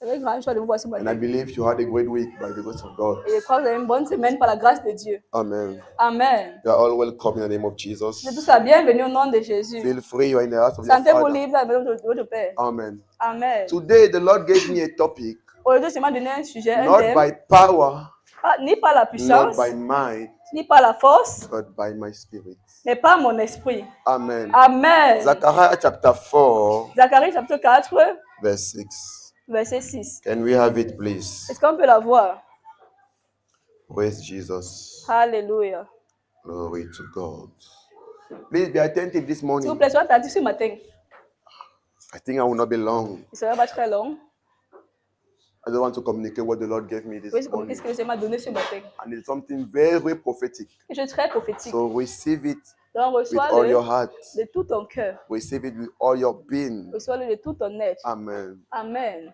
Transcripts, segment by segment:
Avec grand choix de vous voir ce And I matin. believe you had a great week by the grace of God. Et je crois que vous avez une bonne semaine par la grâce de Dieu. Amen. Amen. You are all welcome in the name of Jesus. Vous êtes tous la bienvenue au nom de Jésus. Feel free, you are in the house of your Sentez-vous Father. libre dans la maison de votre Père. Amen. Amen. Today, the Lord gave me a topic, Aujourd'hui, c'est m'a donné un sujet, un not thème. by power, Ni par la not puissance, by might, ni par la force, but by my spirit. mais par mon esprit. Amen. Amen. Zechariah chapter 4, Zacharie chapitre 4, verse 6. verset 6. Can we have it, please? Est-ce qu'on peut la voir? Praise Jesus. Alléluia. Glory to God. Please be attentive this S'il vous morning. plaît, soyez attentifs ce matin. I think I will not be long. Il ne sera pas très long. I just want to communicate what the Lord gave me Oui, this c'est morning. qu'est-ce que le Seigneur m'a donné ce matin. And it's something very prophetic. Quelque chose de très prophétique. So receive it Donc, with all reçois-le your heart. de tout ton cœur. Receive it with all your being. Reçois-le de tout ton être. Amen. Amen.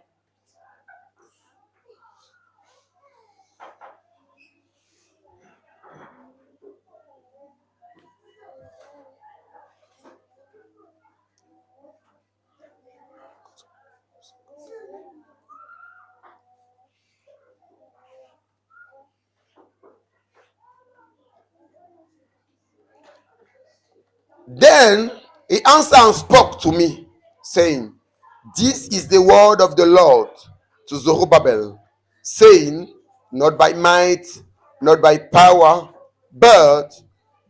Then he answered and spoke to me, saying, This is the word of the Lord to Zerubbabel, saying, Not by might, not by power, but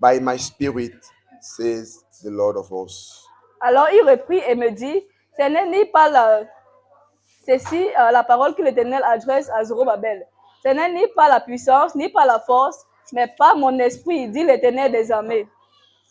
by my spirit, says the Lord of hosts. Alors il reprit et me dit, ce n'est ni par ceci la parole que l'Éternel adresse à Zorobabel. Ce n'est ni par la puissance, ni par la force, mais par mon esprit, dit l'Éternel des armées.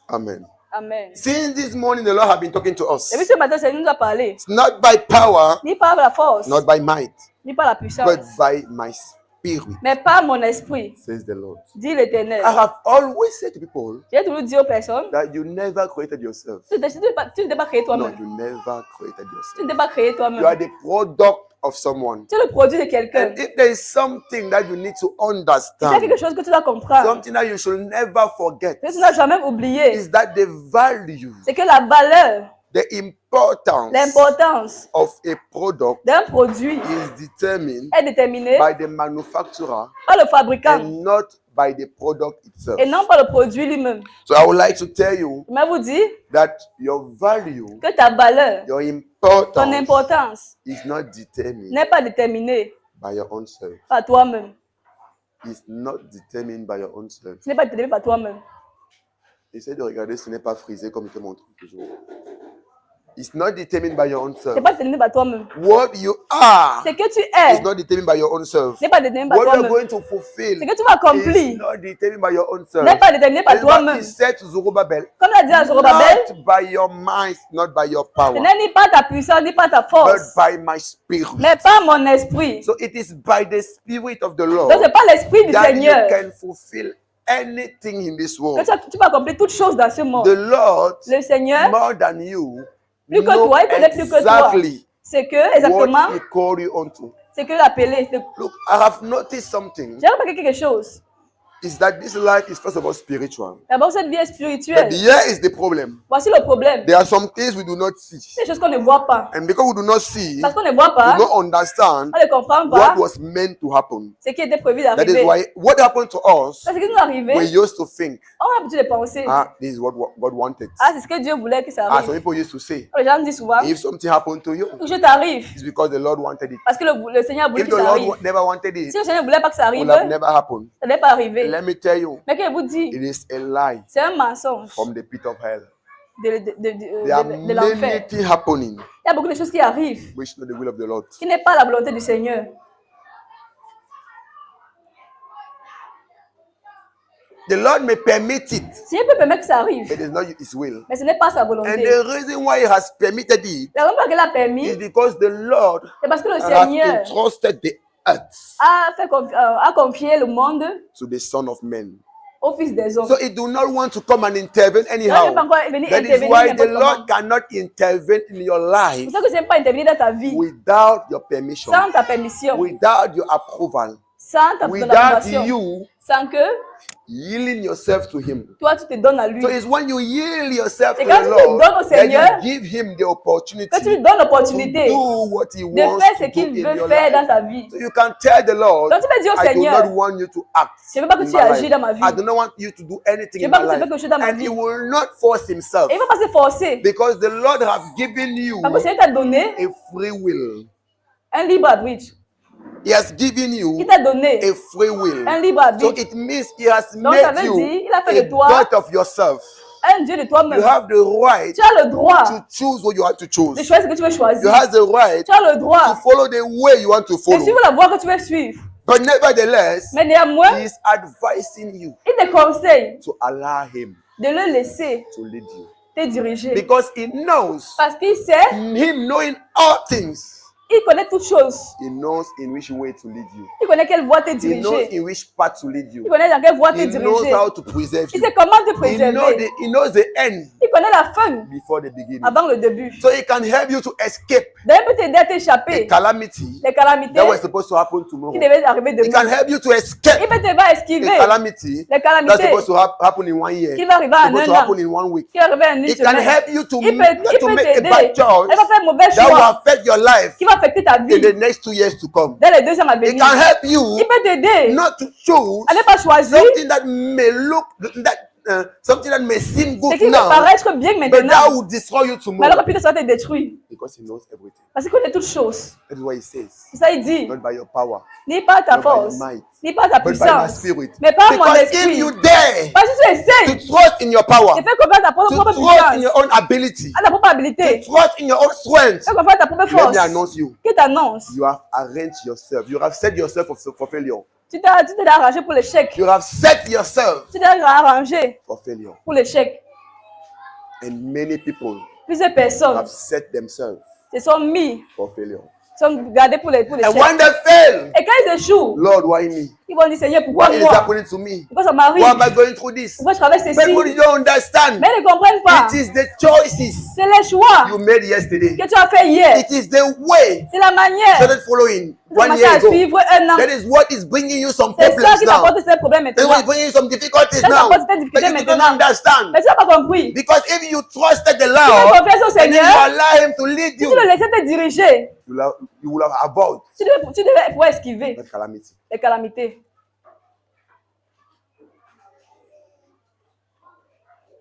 Amen. Amen. Since this morning, the Lord has been talking to us. Et puis ce matin, le Seigneur nous a parlé, It's not by power, ni par la force, not by might, ni par la but puissance, by my spirit, mais par mon esprit, says the Lord. dit l'Éternel. I have always said to people J'ai toujours dit aux personnes, that you never created yourself. tu ne t'es pas créé No, toi-même. you never created Tu ne yourself. t'es pas créé You are toi-même. the product of someone. Tu es le produit de quelqu'un. And if there is something that you need to C'est understand, quelque chose que tu dois comprendre. something that you should never forget, Que tu n'as jamais oublié. is that the value, C'est que la valeur, the importance l'importance of a product d'un produit is determined est déterminée by the manufacturer par le fabricant and not by the product itself. et non par le produit lui-même. So I would like to tell you Je vais vous dire that your value, que ta valeur, your ton importance importance is not determined n'est pas déterminée by your own self. par toi-même. It's not determined by your own self. Ce n'est pas déterminé par toi-même. Essaye de regarder, ce n'est pas frisé comme il te montre toujours. It's not determined by your own Ce self. n'est pas déterminé par toi-même. What you are Ce que tu is es, not determined by your own self. ce n'est pas déterminé par What you're toi-même. going to fulfill Ce que tu vas is accomplir not determined by your own self. n'est pas déterminé par That's what toi-même. he said to Zerubbabel. Comme l'a dit à Zorobabel, Not by your might, not by your ce power, n'est ni par ta puissance, ni par ta but force, by my spirit. mais par mon esprit. So it is by the spirit of the Donc, Lord c'est pas l'esprit du that you Seigneur can fulfill anything in this que world. tu vas accomplir toutes choses dans ce The monde. Lord, Le Seigneur, more than you, plus que know toi, il connaît plus que toi. exactly C'est que, exactement, what He called you onto. c'est que l'appelé. Look, I have noticed something. J'ai remarqué quelque chose. Is that this life is first of all spiritual. D'abord, cette vie est But spirituelle. here is the problem. Voici le problème. There are some things we do not see. Des choses qu'on ne voit pas. And because we do not see, Parce qu'on ne voit we pas, do not understand on ne comprend what pas was meant to happen. ce qui était prévu That is d'arriver. why what happened to us, Parce que ce qui nous est arrivé, we used to think, on a l'habitude de penser, this is what God wanted. c'est ce que Dieu voulait que ça Some arrive. people used to say, Les gens me disent souvent, if something happened to you, quelque chose t'arrive it's because the Lord wanted it. parce que le Seigneur voulait If que the ça Lord arrive. never wanted it, Si le Seigneur ne voulait pas que ça it arrive, would have never happened. ça n'est pas arrivé. Let me tell you, Mais que je vous dis, it is a lie c'est un mensonge from the pit of hell. de There are de many l'enfer. things happening Il y a beaucoup de choses qui arrivent which is not the will of the Lord. qui n'est pas la volonté du Seigneur. The Lord may permit it. Le Seigneur peut permettre que ça arrive, It is not His will. mais ce n'est pas sa And volonté. the reason why He has permitted it La raison pour laquelle il a permis, is because the Lord c'est parce que le has Seigneur entrusted the earth a confié le monde to the Son of Man. au Fils des hommes. So He do not want to come and intervene Donc, il ne peut anyhow. pas encore venir That is intervenir why the n'importe comment. Lord cannot intervene in your life C'est pour ça que c'est pas intervenir dans ta vie without your permission, sans ta permission, without your approval. sans ta without approbation, you sans que yielding yourself to Him. toi tu te donnes à lui. So it's when you yield yourself C'est to quand the tu te Lord donnes au that Seigneur, you give Him the opportunity que tu lui donnes to l'opportunité do what He de wants faire ce to do qu'il in veut your faire dans life. ta vie. So you can tell the Lord, Donc tu peux dire au I do Seigneur, not want you to act je veux pas que in tu my agisses life. dans ma vie. I do not want you to do anything Je in veux pas my que tu life. fasses quelque chose dans ma And vie. He will not force Himself Et il ne va pas se forcer. because the Lord has given you Parce que le Seigneur t'a donné a free will. un libre arbitre. He has given you Il t'a donné a free will. un libre So arbitre. it means He has Donc ça made veut dire, you il a fait a de toi God of yourself. un Dieu de You toi-même. have the right Tu as le droit to choose what you want to de choose. choisir ce que tu veux You choisir. have the right Tu as le to droit follow the way you want to de follow. suivre la voie que tu veux suivre. But nevertheless, Mais néanmoins, He is advising you il te conseille to allow Him de le laisser to lead you. te diriger. Because He knows, Parce qu'il sait, Him knowing all things, il connaît toutes choses. He knows in which way to lead you. Il connaît quelle voie te He knows diriger. in which path to lead Il you. connaît dans quelle voie te He knows diriger. how to preserve Il you. sait comment te He knows préserver. he knows the end Il connaît la fin before the beginning. avant le début. So He can help you to escape D'ailleurs, il peut t'aider à the t'échapper calamity des calamités that was supposed to happen qui tomorrow. devaient arriver He can demain. help you to Il escape peut t'aider à the esquiver calamity les that's calamités supposed to happen in 1 year, qui vont arriver en supposed to un an, happen in 1 week. qui vont arriver en une He can semaine. help you to, Il peut to make a t'aider. bad choice Elle va faire un mauvais that will choix affect your life qui va affecter ta in vie the next 2 years to come. dans les 2 ans à He venir. can help you Il peut t'aider not to choose à ne pas choisir something that may look something that may seem ce good qui peut now, paraître bien but that maintenant, will destroy you mais alors tomorrow. que ça va te détruire. Because He knows everything. Parce qu'il connaît toutes choses. That is why He says, C'est ça, il dit, not by your power, ni par ta not by your force, might, ni par ta but by my puissance, spirit. mais par mon Because if esprit. you dare Parce que tu essaies to trust in your power, de faire confiance à ta to propre trust in puissance, your own ability, à ta propre to habilité, trust in your own strength, faire confiance à ta propre let me force, announce you, qui t'annonce. you have arranged yourself. You have set yourself up for failure. Tu t'es arrangé pour l'échec. You have set yourself Tu t'es arrangé for failure. pour l'échec. And many people Plusieurs personnes have set themselves se sont mis, for failure. sont gardées pour And l'échec. when they fail, Et quand ils échouent, Lord, why me? ils vont dire, Seigneur, pourquoi What is moi? happening to me? Pourquoi ça m'arrive? Why am I going through this? Pourquoi je traverse But ceci? you don't understand. Mais ils ne comprennent pas. It is the choices C'est les choix you made yesterday. que tu as fait hier. It is the way C'est la you manière started following de 1 commencer year à ago. suivre un an. That is what is bringing you some C'est ça problems qui now. t'apporte ces problèmes That's maintenant. what is bringing you some difficulties Ça now. t'apporte ces But difficultés you don't maintenant. understand. Mais tu n'as pas compris. Because if you trusted the Tu Lord fais confiance au and then you Seigneur, allow Him to lead si you, tu le laissais te diriger, you will have avoided tu devais pouvoir esquiver that calamity. les calamités.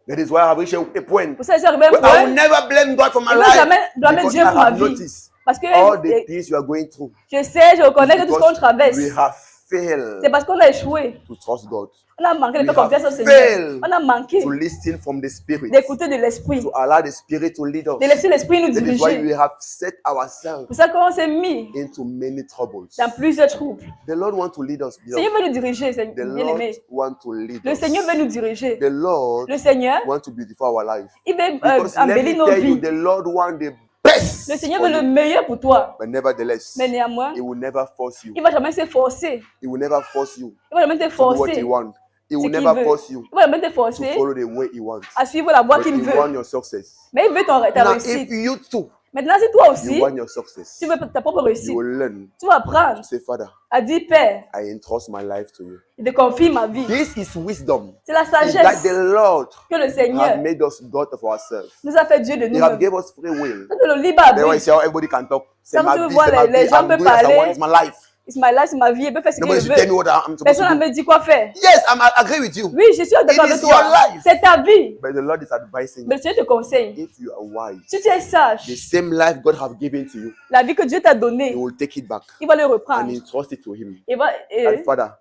That is why I have reached a point Pour ça, je suis arrivé à un where I will point. never blame God for my Je ne vais life jamais blâmer because Dieu I pour ma have vie. noticed Parce que all the things you are going through. je sais, je reconnais que tout ce qu'on Because traverse, we have failed c'est parce qu'on a échoué. to trust God, On a manqué de We faire confiance au have Seigneur. failed On a manqué to listen from the Spirit, d'écouter de l'Esprit, to allow the Spirit to lead us. de laisser l'Esprit nous That is why we diriger. have set ourselves C'est pour ça qu'on s'est mis into many troubles. dans plusieurs troubles. The Lord wants to lead us. Le Seigneur veut nous diriger, The bien Lord aimé. wants to lead Le us. Seigneur veut nous diriger. The Lord Le Seigneur, wants to beautify our life. il veut Because let me embellir nos tell you, vies. the Lord wants the best. Le Seigneur for veut le you. meilleur pour toi. But nevertheless, Mais néanmoins, He will never force you. il va jamais se forcer. He will never force you Il va jamais te to do what forcer. He wants. He Ce will qu'il never veut. force you Il va jamais te to forcer follow the way He wants. à suivre la voie But qu'il He veut. wants your success. Mais il veut ta Now, réussite. if you too, Maintenant, si toi you aussi, want your success, tu veux ta propre you réussite, will learn tu vas apprendre to say, Father, à dire, Père, I entrust my life to you. je te confie ma vie. This is wisdom. C'est la Is that sagesse the Lord que le have Seigneur made us God of ourselves. nous a fait Dieu de He have nous-mêmes. gave us free will. C'est le libre Then when you arbitre. say how everybody can talk, c'est Comme ma tu veux vie, voir c'est ma les vie. gens I'm peuvent doing as I parler. want. It's my life. It's my life, c'est ma vie. Il peut faire ce Nobody qu'il should tell me veut. what I'm supposed Personne to ne do. me dit quoi faire. Yes, I agree with you. Oui, je suis d'accord It avec is toi. your life. C'est ta vie. But the Lord is advising Mais you. le Seigneur te conseille. If you are wise, Si tu es sage, the same life God have given to you, la vie que Dieu t'a He donnée, will take it back il va le and reprendre. entrust it to Him. Il va, And Father,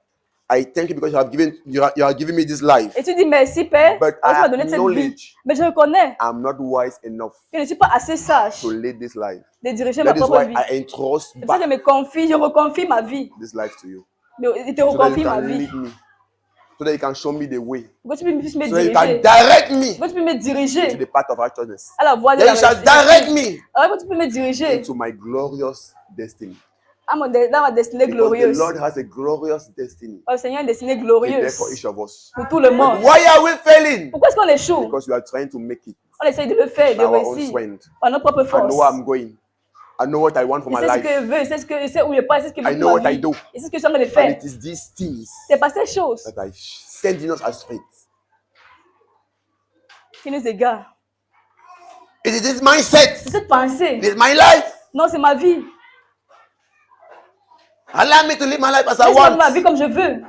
I thank you because you have given me this life. et tu dis merci, Père, But parce que tu m'as I donné cette vie. acknowledge Mais je reconnais I'm not wise enough que je ne suis pas assez sage to lead this life. de diriger ma That is propre why vie. I entrust C'est pour ça que je back me confie, je reconfie ma vie. this life to you. Je te So that you reconfie ma can vie. lead me. So that you can show me the way. Pour que tu puisses me So that you can diriger. direct me Pour que tu puisses me to diriger the path of righteousness. à la voie de That la you shall réussite. direct me Alors que tu peux me diriger into my glorious destiny. dans ma destinée Because the glorieuse. Lord has a glorious destiny Oh, le Seigneur a une destinée prepared glorieuse for each of us. pour tout le monde. Why are we failing? Pourquoi est-ce qu'on échoue? Because we are trying to make it On essaye de le faire, by de our own réussir strength. par nos propres I know where I'm forces. going. I know what I want for Il my sait ce life. que je veux, il sait, il sait où je passe, il sait ce que je veux I pour know ma what I vie. do. Il sait ce que je suis en train de And faire. it is these things C'est pas ces choses that I send in us as faith. qui nous égarent. It is this mindset. C'est cette pensée. It is my life. Non, c'est ma vie. Allow me to live my life as I Laisse-moi vivre ma vie want. comme je veux.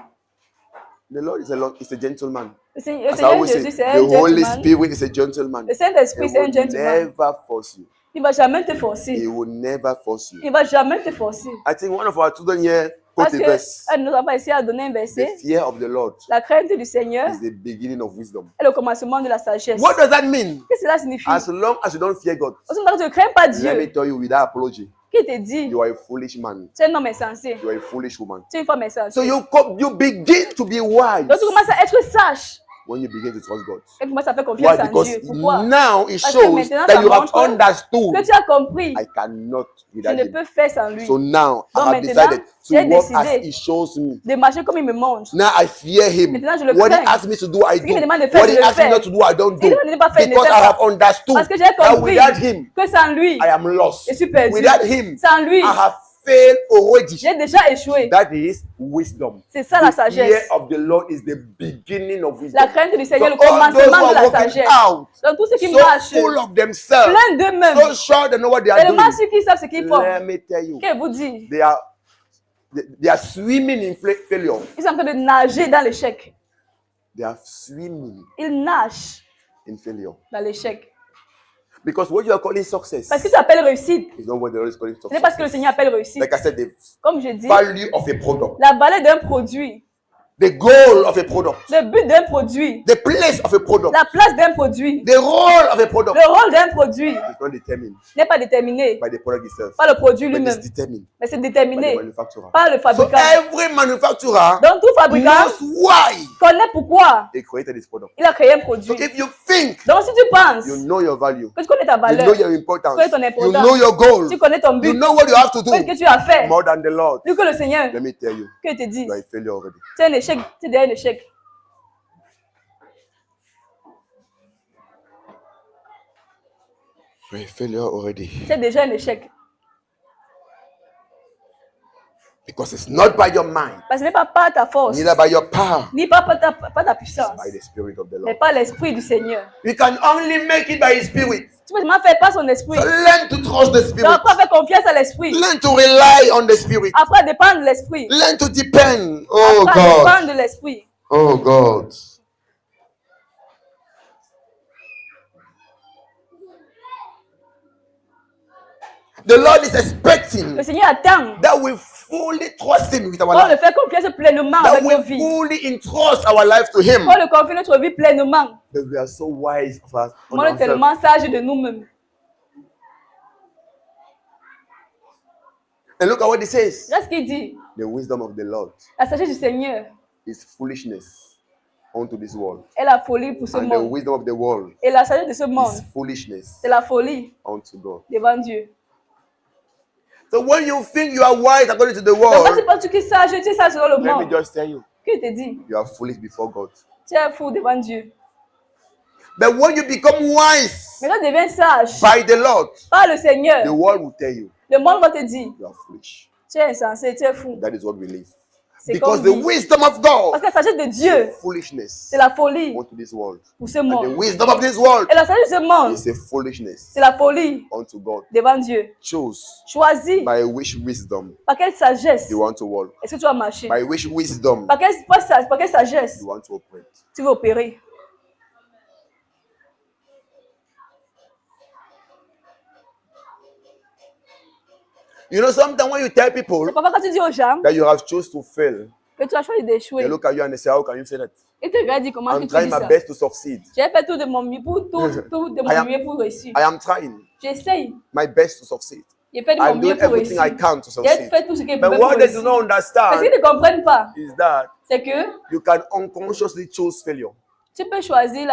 The Lord is a gentleman. Le As I Seigneur always say, Jésus, c'est the un Holy gentleman. Spirit is a gentleman. Le Saint-Esprit, He c'est un will gentleman. never force you. Il ne va jamais te He forcer. will never force you. Il ne va jamais te forcer. I think one of our children here Parce quote a verse. qu'un de nos enfants ici a donné un The verset. fear of the Lord La crainte du Seigneur is the beginning of wisdom. est le commencement de la sagesse. What does that mean? Qu'est-ce que cela signifie? As long as you don't fear God, Aussi longtemps que tu ne crains pas let me Dieu, tell you without apology, qui te dit, you are a foolish man. tu es un homme insensé, You are a foolish woman. tu es une femme So insensée. you begin to be wise Donc tu commences à être sage when you begin to trust God. et tu commences à faire confiance Why? en Because Dieu. Pourquoi? now it Parce que shows maintenant, that ça you have montre understood Que tu as compris, I cannot je without ne him. peux faire sans lui. So now I Donc have maintenant, decided j'ai to walk as décidé he shows me. de marcher comme il me montre. Now I fear him. Maintenant, je le What he crains. asks me to do, I qu'il me do. demande de faire, What je he le asks me fais. not to do, I don't S'il do. me demande de pas faire, je ne Because fais I pas. have understood Parce que j'ai that compris without him, que sans lui, I am lost. je suis perdu. Without him, Sans lui, I have failed already. j'ai déjà échoué. That is wisdom. C'est ça la The fear sagesse. of the Lord is the beginning of wisdom. La crainte du Seigneur, So le all those who commencement de are la walking sagesse. out, Donc tous ceux qui so marchent, full of themselves, plein d'eux-mêmes, so sure they know what they are tellement doing. ceux qui savent ce qu'ils font, Let me tell you, que vous dit, they are swimming in failure. ils sont en train de nager dans l'échec. They are swimming Ils nagent in failure. dans l'échec. Because what you are calling success Parce que ça appelle réussite. is not what the Lord is calling Ce n'est pas ce que le success. Seigneur appelle réussite. Like I said, the Comme je dis, value of a product, la valeur d'un produit, the goal of a product, le but d'un produit, the place of a product, la place d'un produit, the role of a product le rôle d'un produit is not determined n'est pas déterminé by the product itself, par le produit but it's lui-même, determined mais c'est by the déterminé manufacturer. par le So fabricant. every manufacturer Donc tout fabricant knows why connaît pourquoi they created this product. il a créé un So produit. if you think Donc si tu penses you know your value, que tu connais ta you valeur, know your importance, connais ton you importance, know your goal, tu connais ton you but, know what you have to do ce que tu as fait, more than the Lord, plus que le Seigneur, let me tell you, que te dise, you are a failure already. c'est un échec, c'est déjà un échec. You are a failure already. C'est déjà un échec. Because it's not by your mind, Parce que ce n'est pas par ta force, neither by your power, ni pas par ta puissance, by the Spirit of the mais Lord. par l'Esprit du Seigneur. You can only make it by His Spirit. Tu peux seulement faire par son esprit. So learn to trust the Donc Spirit. après faire confiance à l'Esprit. Learn to rely on the Spirit. Après dépendre de l'Esprit. Learn to depend. Oh Après God. dépendre de l'Esprit. Oh God. The Lord is expecting Le Seigneur attend that we fully trust Him with our qu'on le life. fait confiance pleinement That avec nos we vies. fully entrust our life to Him. Qu'on le confie notre vie pleinement. That we are so wise of us, on On est ourselves. tellement sage de nous-mêmes. And look at what He says. Regarde ce qu'il dit. The wisdom of the Lord La sagesse du Seigneur is foolishness unto this world. est la folie pour ce And the monde. wisdom of the world Et la sagesse de ce monde, is foolishness c'est la folie unto God. devant Dieu. So when you think you are wise according to the Donc quand tu world, penses que tu es sage selon le let me monde. just tell you, Qui te dit? you are foolish before God. Tu es fou devant Dieu. But when you become wise Mais quand tu deviens sage by the Lord, par le Seigneur, the world will tell you le monde va te dire, you are foolish. tu es insensé, tu es fou. That is what we live. C'est Because comme the dit. wisdom of Parce God que la sagesse de Dieu, foolishness c'est la folie unto this world. pour ce And the monde. wisdom of this world Et la sagesse de ce monde, is a foolishness c'est la folie unto God. devant Dieu. Choose Choisis by which wisdom par quelle sagesse you want to walk. est-ce que tu vas marcher. By which wisdom Par quelle sagesse you want to operate. tu veux opérer. You know, sometimes when you tell people Et parfois quand tu dis aux gens that you have chosen to fail, que tu as choisi they d'échouer, look at you and they say, how can you say that? ils te regardent et disent comment I'm que tu trying dis my ça. best to succeed. J'ai fait tout de mon mieux pour tout de I am- mon mieux pour réussir. I am trying J'essaye. my best to succeed. J'ai fait de mon I'm mieux doing pour everything réussir. I can to J'ai succeed. fait tout ce que je But pouvais pour what they do réussir. not Mais ce qu'ils understand ne comprennent pas, is that c'est que you can unconsciously choose failure. tu peux choisir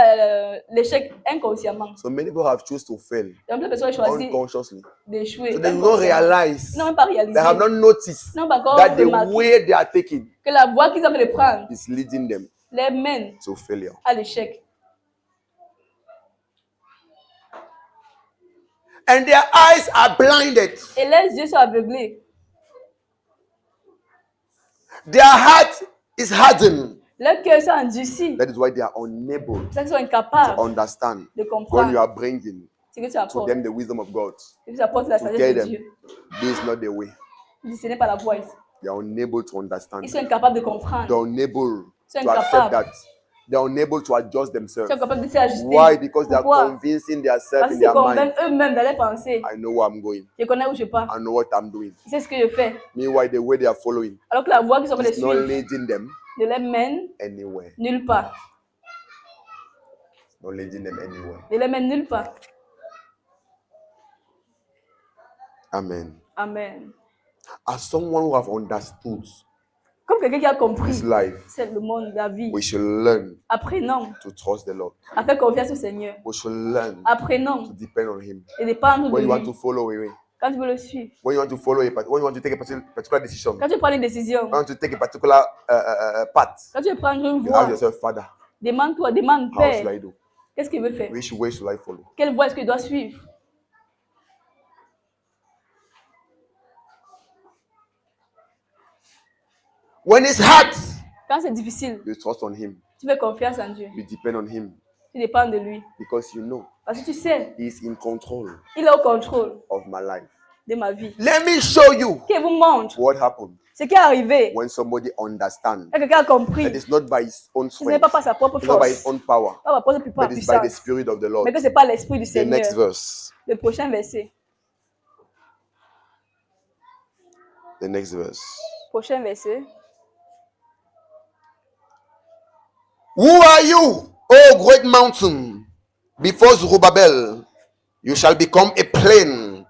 l'échec inconsciemment. So many people have chosen to fail Donc, les personnes choisissent unconsciously. d'échouer. So they don't realize, Ils n'ont même pas réalisé. they have not noticed Ils n'ont pas encore that the remarqué way they are taking que la voie qu'ils avaient de prendre is leading them les mène to failure. à l'échec. and their eyes are blinded. Et leurs yeux sont aveuglés. Their heart is hardened. Leurs cœurs sont endurcis. That is why they are unable C'est ça qu'ils sont to incapables understand de when you comprendre are bringing ce que tu to apportes. them the wisdom of God. Et tu apportes la To sagesse tell de them, Dieu. this is not the way. Il dit, ce n'est pas la voie ici. They are unable to understand. Ils sont incapables de They are comprendre. unable Ils sont to accept incapables. that. They are unable to adjust Ils themselves. sont incapables de s'ajuster. Why? Because they are Pourquoi? convincing themselves Parce in qu'ils se their mind. convainquent eux-mêmes dans leurs pensées. I know where I'm going. Je connais où je pars. I know what I'm doing. Je sais ce que je fais. Meanwhile, the way they are following Alors que la voie qu'ils sont en train de is not suivre leading them ne les mène anywhere. nulle part. Not leading them anywhere. Ne les mène nulle part. Amen. Amen. As someone who have understood Comme quelqu'un qui a compris, this life, c'est le monde, la vie. we should learn Apprenons to trust the Lord. à faire confiance au Seigneur. We should learn Apprenons to depend on Him. et dépendre de When you want lui. to follow away, Quand tu veux le suivre, when you want to follow when you want to take a particular decision, quand tu prends une décision, when you want to take a particular path, quand tu veux prendre une you voie, ask yourself, Father, demande-toi, demande how should Père, I do? qu'est-ce qu'il veut faire? Which way should I follow? Quelle voie est-ce qu'il doit suivre? When it's hard, Quand c'est difficile, you trust on Him. tu fais confiance en Dieu. You depend on Him Tu dépends de lui. because you know Parce que tu sais, He is in control il est au contrôle of my life. de ma vie. Let me show you Qu'il vous montre what happened ce qui est arrivé. when somebody understands Et quelqu'un a compris. that it's not by his own Ce n'est pas strength, par sa propre it's not by his force, own power, pas par sa propre but it's by the puissance, Spirit of the Lord. mais que ce n'est pas l'Esprit du The Seigneur. next verse. Le prochain verset. The next verse. Prochain verset. Who are you, O great mountain? Before Zerubbabel, you shall become a plain,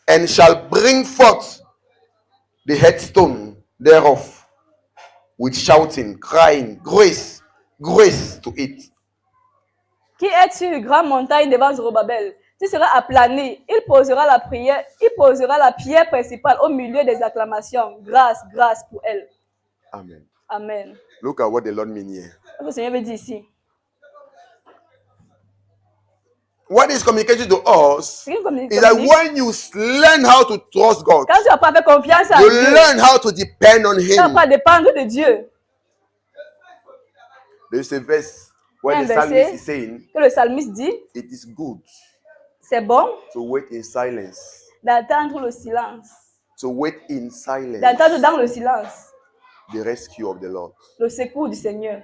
and shall bring forth the headstone thereof, with shouting, crying, grace, grace to it. Qui es-tu, grande montagne devant Zorobabel? Tu seras aplani. Il posera la prière, il posera la pierre principale au milieu des acclamations. Grâce, grâce pour elle. Amen. Amen. Look at what the Lord means here. Ce que le Seigneur veut dire ici. What is communicated to us C'est une is that communication. when you learn how to trust God, Quand tu apprends à faire confiance à you Dieu, learn how to depend on tu apprends à Him. dépendre de Dieu. There's a verse where Un the psalmist verset is saying, que le psalmiste dit, it is good c'est bon to wait in silence. d'attendre le silence. To wait in silence D'attendre dans le silence the rescue of the Lord. le secours du Seigneur.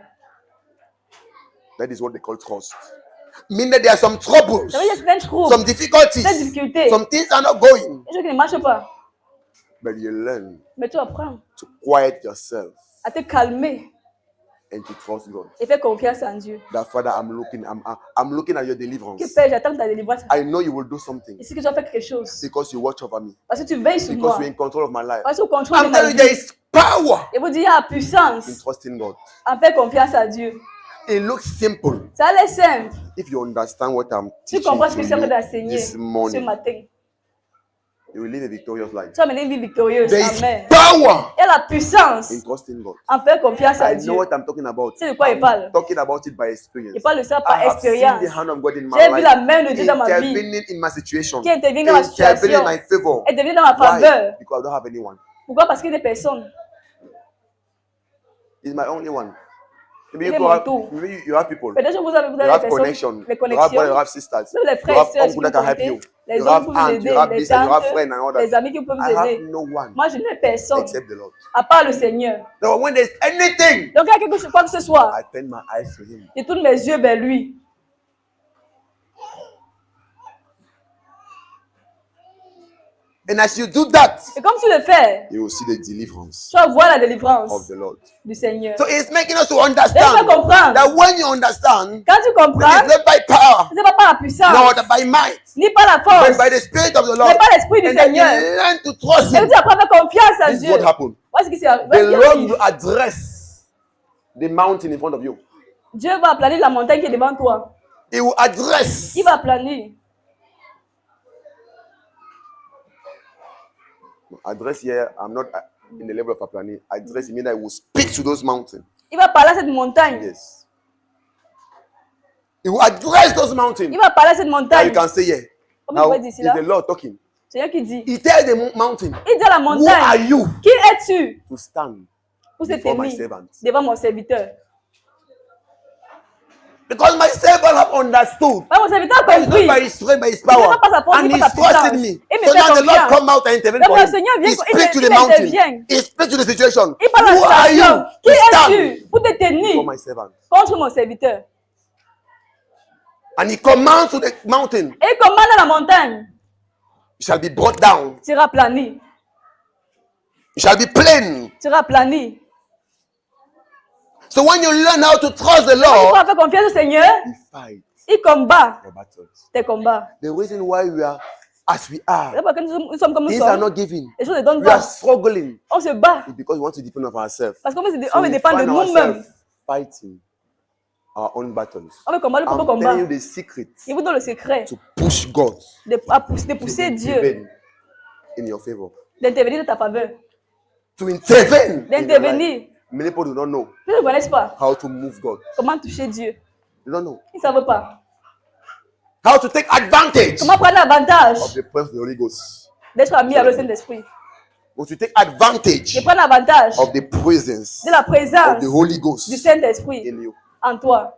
That is what they call trust. Meaning that there are some troubles, Ça veut dire certaines troubles, some difficulties, certaines difficultés, some things are not going, des choses qui ne marchent pas. but you learn Mais tu apprends to quiet yourself à te calmer and to trust God. et faire confiance en Dieu. That Father, I'm looking at your deliverance. Que Père, j'attends ta délivrance. I know you will do something Ici que tu vas faire quelque chose. because you watch over me, Parce que tu veilles sur because moi. you're in control of my life. Parce que tu contrôles I'm ma telling you, there vie. is power Et vous dire, il y a la in puissance trusting God. à faire confiance à Dieu. It looks simple Ça a l'air simple. if you understand what I'm Tu teaching comprends ce que to je suis en train you d'enseigner this ce morning. matin. You will live a victorious life. Tu vas mener une vie victorieuse. There is Amen. power Il y a la puissance in trusting God. à faire confiance à I Dieu. know what I'm talking about. C'est de quoi il I'm parle. talking about it by experience. Il parle de ça I par have seen expérience. the hand of God in my J'ai vu la life, main de Dieu dans ma vie. intervening in my situation, Qui intervient dans ma intervening situation. in my favor. Elle devient dans ma Why? faveur. Because I don't have anyone. Pourquoi? Parce qu'il y a des personnes. It's my only one. Maybe Il est you, mon have, tour. maybe you have people. Peut-être que vous avez You des have personnes. connection. Les You have connexions. brothers, you have sisters. Vous avez les You frères et have sœurs qui uncle that peuvent can help aider. you. Les You hommes have qui peuvent vous aunt, aider. you have Les this, and you have tantes. friends and all Les that. amis qui peuvent vous I have aider. no one Moi, je n'ai personne. except the Lord. À part le Seigneur. So when there's anything, Donc, il y a quelque chose, quoi que ce soit. I turn my eyes to Him. Je tourne mes yeux vers lui. And as you do that, Et comme tu le fais, you will see the deliverance tu vas voir la of délivrance the Lord. du Seigneur. So it's making us to Laisse-moi understand comprendre. that when you understand, Quand tu comprends, it's not by power, ce n'est pas par la puissance, nor by might, ni par la but force, by the Spirit of the mais Lord. par l'Esprit du And then Seigneur. you learn to trust Et Him. tu apprends à faire confiance à This is Dieu. what happened. Voilà ce qui s'est The arrivé. Lord will address the mountain in front of you. Dieu va aplanir la montagne qui est devant toi. He will address. Il va aplanir. Address here, I'm not in the level of planning. Address means I will speak to those mountains. Il va parler à cette montagne. Yes. He will address those mountains. Il va parler à cette Now montagne. you can say, yeah, Comme Now, il dit ici it's là, the Lord talking. Seigneur qui dit. He tells the mountain, Il dit à la who are montagne, you qui es-tu to stand pour se before my tenir servant? devant mon serviteur? Because my servant have understood Mon serviteur a that it's not compris. by his strength, by his Ce n'est power. pas sa force, And ni pas he's sa puissance. trusted me. Il me So fait now the Lord confiance. come out and intervene Donc for le him. Seigneur He vient, speaks to il the mountain. intervient. He speaks to the situation. Il parle à Who la are situation. you Qui to stand es-tu pour te before tenir my servant? contre mon serviteur? And he commands to the mountain, Et il commande à la montagne, it shall be brought down. tu seras plani. It shall be plain. Tu seras plani. So when you learn how to trust the Quand tu Lord, vas faire confiance au Seigneur, he fights il combat your battles. tes combats. The reason why we are as we C'est are, parce que nous sommes comme nous things are sommes. not given. Les choses ne donnent We are pas. struggling On se bat. It's because we want to depend on ourselves. Parce qu'on veut So we dépendre de find nous-mêmes. ourselves fighting our own battles. On veut combattre le propre I'm combat. telling you the secret Il vous donne le secret to push God de pousser Dieu, intervene in your favor. d'intervenir dans ta faveur, To intervene. in your life. d'intervenir. Many people do not know Ils ne connaissent pas how to move God. comment toucher Dieu. They don't know Ils ne savent pas how to take advantage comment prendre l'avantage of the presence of the Holy Ghost. d'être ami avec le Saint-Esprit. Or to take advantage De prendre l'avantage of the presence de la of présence the Holy Ghost du Saint-Esprit in you. en toi.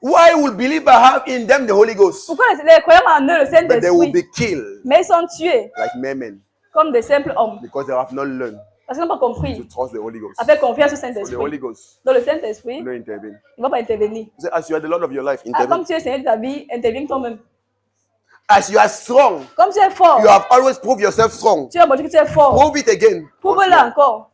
Why will believers have in them the Holy Ghost, Pourquoi les croyants en eux le but they will Saint-Esprit, be killed mais ils sont tués like mere men comme des simples hommes because they have not learned parce qu'ils n'ont pas to compris trust the Holy Ghost? à faire confiance au So the Holy Saint-Esprit. Ghost Dans le Saint-Esprit, will not intervene. il ne va pas intervenir. He said, as you are the Lord of your life, Ah, comme intervene. tu es Seigneur de ta vie, interviens toi-même. As you are strong, Comme tu es fort, you have always proved yourself strong. tu as montré que tu es fort. Prove it again. Prouve-le encore.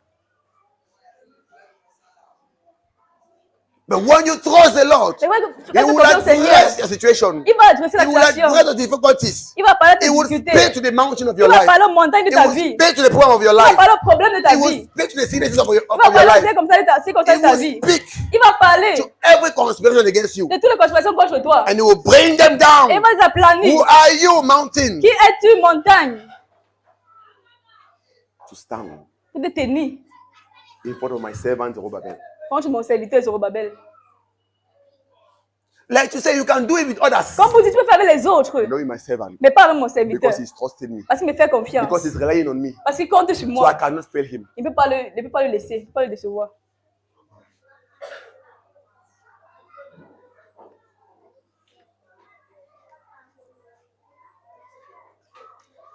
But when you trust the Lord, C'est vrai que He quand tu will confies au Seigneur, address your situation. il va adresser la He will situation. address the difficulties. Il va parler de He tes will speak to difficultés. the mountain of Il your va life. parler aux montagnes de He ta will vie. speak to the problem of your Il va life. parler aux problèmes de ta He will vie. speak to the sicknesses of your Il va life. parler comme ça de ta He circonstance de ta will vie. speak Il va parler to every conspiration against you. de toutes les conspirations contre toi. And He will bring them Et il down. va les aplanir. Who are you, mountain? Qui es-tu, montagne? To stand Pour te tenir in front of my servant Zerubbabel. contre mon serviteur Zorobabel. Like to say, you can do it with others. Comme vous dites, tu peux faire avec les autres, Knowing my servant. mais pas avec mon serviteur. Because he's trusted me. Parce qu'il me fait confiance. Because he's relying on me. Parce qu'il compte sur So I moi. cannot fail him. Il ne peut pas le laisser, il ne peut pas le décevoir.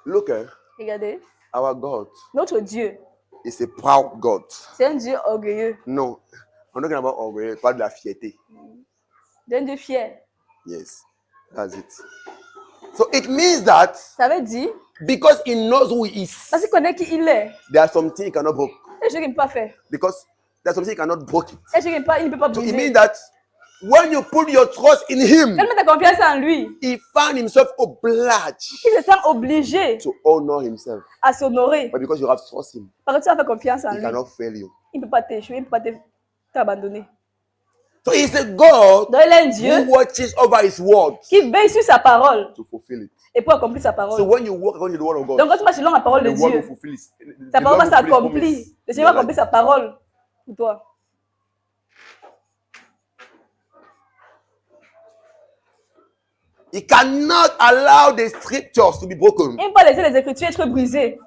Look, Regardez, our God notre Dieu, is a proud God. c'est un Dieu orgueilleux, No, I'm not talking about orgueil, pas de la fierté. c'est un Dieu fier. Yes, that's it. So it means that Ça veut dire, because he knows who he is, parce qu'il connaît qui il est, there are some things he cannot break. c'est ce qu'il ne peut pas faire. Because there's something he cannot break it. C'est ce qu'il il ne peut pas So it briser. means that when you put your trust in him, Quand tu mets ta confiance en lui, he found himself obliged il se sent obligé to honor himself. à s'honorer. But because you have trust him, Parce que tu as fait confiance en he lui. cannot fail you. Il ne peut pas t'échouer, il ne peut pas t'abandonner. So he's a God Donc il est un Dieu who watches over his word qui veille sur sa parole to fulfill it. et pour accomplir sa So parole. when you walk according to the word of God, Donc quand tu marches selon la parole de the word will Dieu, fulfill it. sa The parole Lord va will fulfill his s'accomplir. promise Le in Seigneur va your accomplir life. sa parole pour toi. He cannot allow the scriptures to be broken. Il ne peut pas laisser les Écritures être brisées.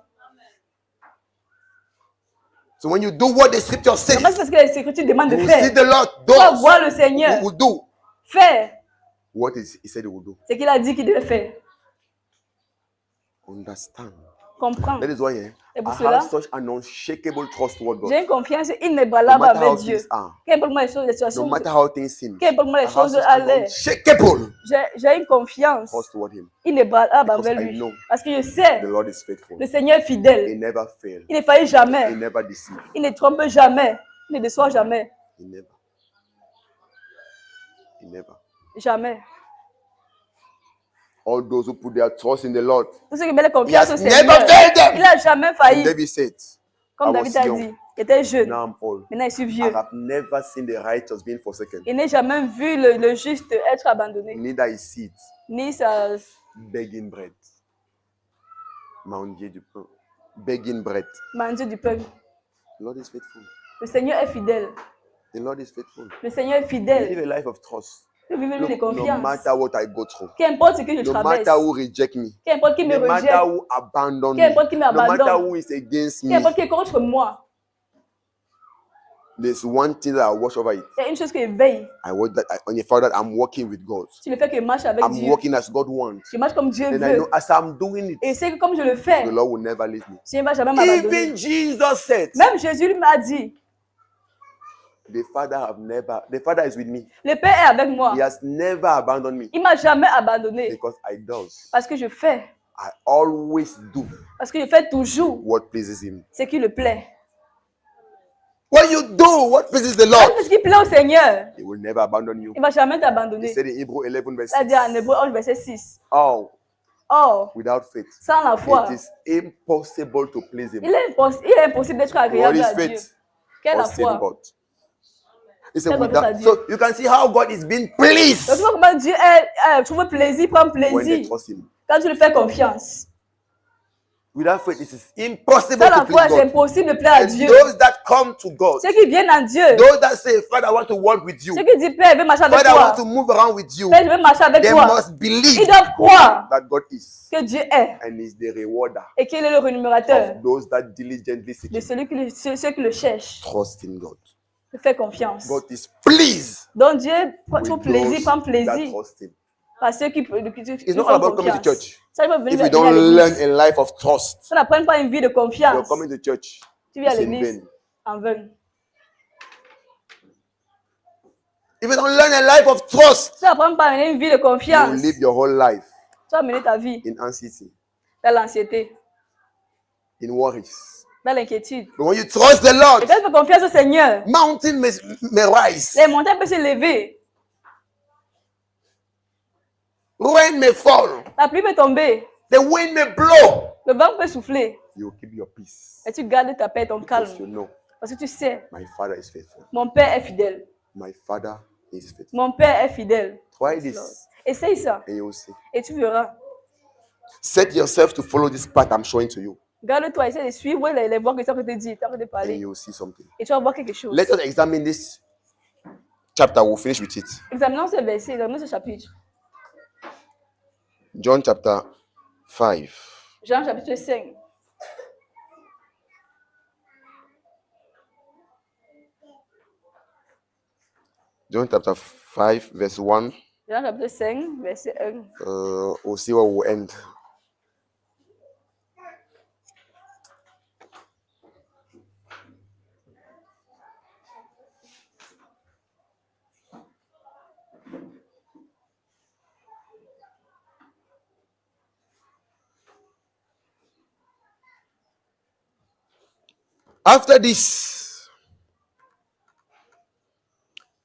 So when you do what the scripture says, C'est parce que les Écritures demandent you de will see faire. the Lord Tu vas does voir le Seigneur will do faire what he said he will do. ce qu'il a dit qu'il devait faire. Understand. Comprends. That is why Et pour I cela, have such an unshakable trust toward God. j'ai une confiance No inébranlable matter how avec Dieu. things are, Qu'importe les choses, les no situations, matter how things seem, qu'importe I les have choses such an allaient, unshakable j'ai une confiance trust toward him. inébranlable Because avec I lui. know Parce que je sais, The Lord is faithful. le Seigneur est He fidèle. never fails. Il ne faillit jamais. He never deceives. Il ne trompe jamais. Il ne déçoit jamais. He never. He never. Jamais. All those who put their trust in the Lord, Tous ceux qui mettent he confiance au has Seigneur, never failed il them. n'a jamais And failli. David said, Comme I David was a young. dit, il était jeune. Now I'm old. Maintenant, je suis I vieux. have never seen the righteous being forsaken, Il n'a jamais vu le juste être abandonné. neither his seed Ni sa begging bread. Manger du pain. Begging bread. manger du pain. The Lord is faithful. Le Seigneur est fidèle. The Lord is faithful. Le Seigneur est You fidèle. live a life of trust. Je vis une vie de No confiance. matter what I go through. Qu'importe ce que je No traverse. matter who reject me. Qu'importe qui me No matter rejette. who abandon me. Qu'importe qui No matter m'abandonne. who is against me. Qu'importe qui est contre moi. There's one thing that I watch over it. Il y a une chose qui veille. I watch that on the fact that I'm working with God. C'est le fait que je marche avec I'm Dieu. working as God wants. Je marche comme Dieu And I veut. know as I'm doing Et it, c'est que comme je le fais, the Lord will never leave me. Dieu ne va jamais m'abandonner. Even Jesus said, Même Jésus lui m'a dit, the Father is with me. le Père est avec moi. He has never abandoned me Il m'a jamais abandonné. because I does. Parce que je fais. I always do Parce que je fais toujours what pleases Him. ce qui le plaît. When you do what pleases the Lord, Fais ce qui plaît au Seigneur. He will never abandon you. Il ne va jamais He t'abandonner. said in Hebrew 11 verse 6, C'est-à-dire en Hébreu 11, verset 6. oh, Or, without faith, sans la foi, it is impossible to please Him. il est impossible d'être What agréable is à Dieu. faith? Quelle la Trusting foi? God. He said, Fais confiance à without, Dieu. so you can see how God is being pleased Donc, tu vois comment Dieu trouve plaisir, prend when they plaisir trust Him. quand tu lui fais confiance. Without faith, it is impossible Sans to la foi, please c'est God. impossible de plaire à And Dieu. those that come to God, Ceux qui viennent à Dieu, those that say, Father, I want to walk with you, ceux qui disent, Père, je veux marcher avec Father, I want toi. to move around with you, Père, je veux marcher avec they toi. must Ils believe doivent croire that God is que Dieu est and is the rewarder et qu'il est le rémunérateur of those that diligently seek de Him. ceux qui le cherchent. Trust in God. Fais confiance. God is pleased Donc Dieu with trouve plaisir, those prend that plaisir trust Him. à ceux qui It's not all about coming to church. Ça, il va venir If you à don't learn l'église. a life of trust, Si on n'apprend pas une vie de you're confiance, coming to church. tu viens à It's in l'église vain. en vain. If you don't learn a life of trust, Si tu n'apprends pas à mener une vie de you confiance, will live your whole life tu vas mener ta vie in anxiety, dans l'anxiété, in worries. dans l'inquiétude. But when you trust the Lord, Et quand tu fais confiance au Seigneur, mountain may rise, les montagnes peuvent se lever, rain may fall, la pluie peut tomber, the wind may blow. le vent peut souffler, You keep your peace et tu gardes ta paix, ton because you calme. know Parce que tu sais, my Father is faithful. mon Père est fidèle. My Father is faithful. Mon Père est fidèle. Try this Essaye ça and you will see. et tu verras. Set yourself to follow this path I'm showing to you Garde-toi, essaie de suivre les voies que tu as te dire, tu as te and parler. you will see something. Et tu vas voir quelque chose. Let us examine this chapter. We'll finish with it. Examinons ce verset, examinons ce chapitre. John chapter 5. Jean chapitre 5. John chapter 5, verse 1. Jean chapitre 5, verset 1. We'll see where we'll end. After this,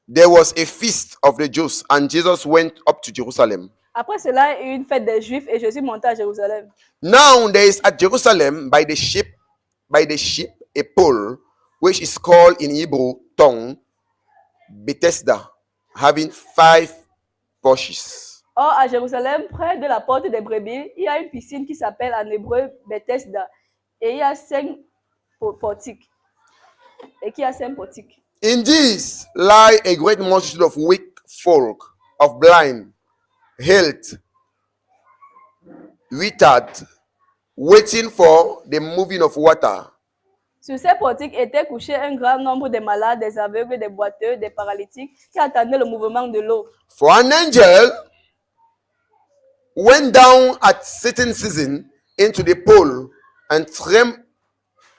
there was a feast of the Jews, and Jesus went up to Jerusalem. Après cela, il y eut une fête des Juifs et Jésus monta à Jérusalem. Now there is at Jerusalem by the ship a pool, which is called in Hebrew tongue Bethesda, having 5 porches. Or, à Jérusalem, près de la porte des brebis, il y a une piscine qui s'appelle en hébreu Bethesda. Et il y a 5 portiques. Et qui a 5 portiques. In this lie a great multitude of weak folk, of blind, halt, withered, waiting for the moving of water. Sur ces portiques étaient couchés un grand nombre de malades, des aveugles, des boiteux, des paralytiques qui attendaient le mouvement de l'eau. For an angel went down at certain season into the pool and